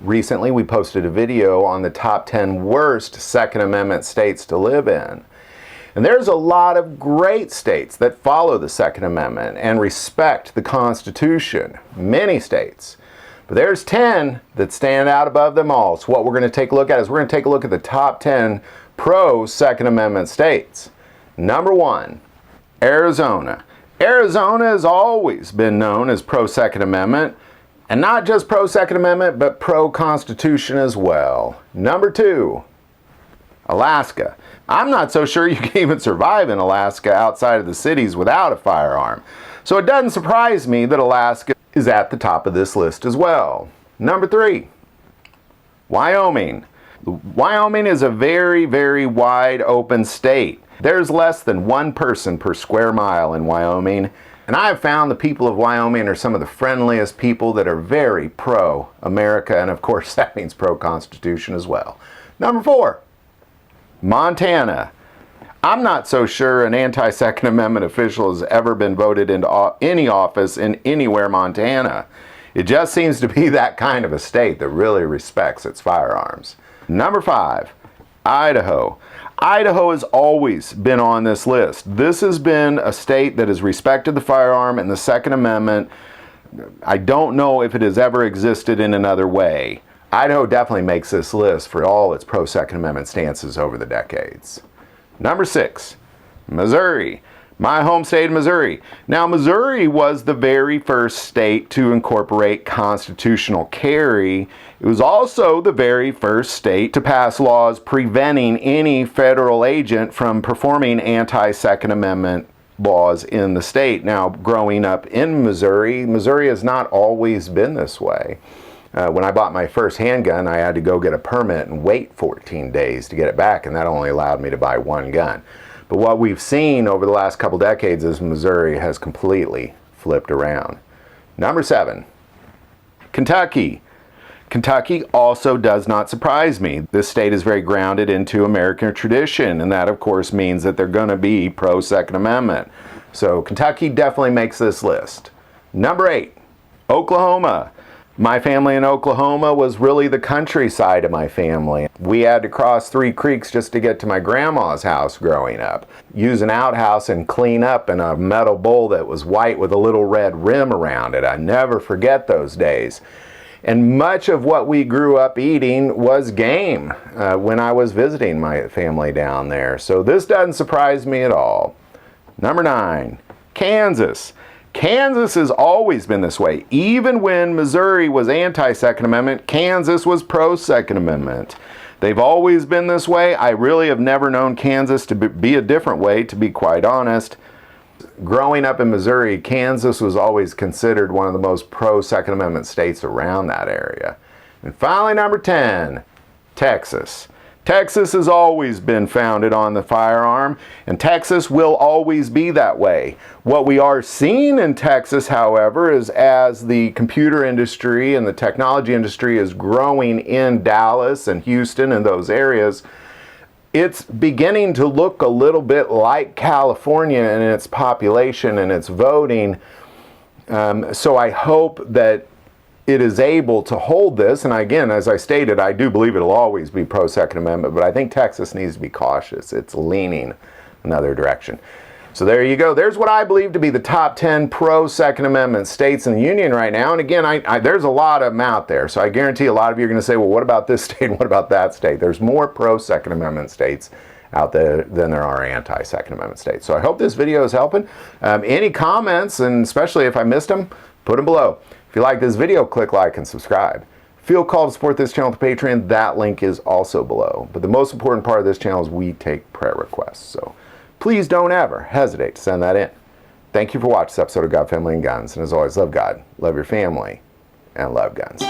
Recently, we posted a video on the top 10 worst Second Amendment states to live in. And there's a lot of great states that follow the Second Amendment and respect the Constitution. Many states. But there's 10 that stand out above them all. So what we're going to take a look at is we're going to take a look at the top 10 pro-Second Amendment states. Number 1, Arizona. Arizona has always been known as pro-Second Amendment. And not just pro-Second Amendment, but pro-Constitution as well. Number 2, Alaska. I'm not so sure you can even survive in Alaska outside of the cities without a firearm. So it doesn't surprise me that Alaska is at the top of this list as well. Number 3, Wyoming. Wyoming is a very, very wide open state. There's less than 1 person per square mile in Wyoming. And I have found the people of Wyoming are some of the friendliest people that are very pro-America, and of course that means pro-Constitution as well. Number 4, Montana. I'm not so sure an anti-Second Amendment official has ever been voted into any office in anywhere Montana. It just seems to be that kind of a state that really respects its firearms. Number 5, Idaho. Idaho has always been on this list. This has been a state that has respected the firearm and the Second Amendment. I don't know if it has ever existed in another way. Idaho definitely makes this list for all its pro-Second Amendment stances over the decades. Number 6, Missouri. My home state of Missouri. Now, Missouri was the very first state to incorporate constitutional carry. It was also the very first state to pass laws preventing any federal agent from performing anti-Second Amendment laws in the state. Now, growing up in Missouri, Missouri has not always been this way. When I bought my first handgun, I had to go get a permit and wait 14 days to get it back, and that only allowed me to buy 1 gun. But what we've seen over the last couple decades is Missouri has completely flipped around. Number 7, Kentucky. Kentucky also does not surprise me. This state is very grounded into American tradition, and that of course means that they're going to be pro-Second Amendment. So Kentucky definitely makes this list. Number 8, Oklahoma. My family in Oklahoma was really the countryside of my family. We had to cross 3 creeks just to get to my grandma's house growing up. Use an outhouse and clean up in a metal bowl that was white with a little red rim around it. I never forget those days. And much of what we grew up eating was game when I was visiting my family down there. So this doesn't surprise me at all. Number 9, Kansas. Kansas has always been this way. Even when Missouri was anti-Second Amendment, Kansas was pro-Second Amendment. They've always been this way. I really have never known Kansas to be a different way, to be quite honest. Growing up in Missouri, Kansas was always considered one of the most pro-Second Amendment states around that area. And finally, number 10, Texas. Texas has always been founded on the firearm, and Texas will always be that way. What we are seeing in Texas, however, is as the computer industry and the technology industry is growing in Dallas and Houston and those areas, it's beginning to look a little bit like California in its population and its voting. So I hope that it is able to hold this, and again, as I stated, I do believe it'll always be pro-Second Amendment, but I think Texas needs to be cautious. It's leaning another direction. So there you go. There's what I believe to be the top 10 pro-Second Amendment states in the Union right now, and again, there's a lot of them out there, so I guarantee a lot of you are going to say, well, what about this state, what about that state? There's more pro-Second Amendment states out there than there are anti-Second Amendment states. So I hope this video is helping. Any comments, and especially if I missed them, put them below. If you like this video, click like and subscribe. Feel called to support this channel with Patreon. That link is also below. But the most important part of this channel is we take prayer requests. So please don't ever hesitate to send that in. Thank you for watching this episode of God, Family, and Guns. And as always, love God, love your family, and love guns.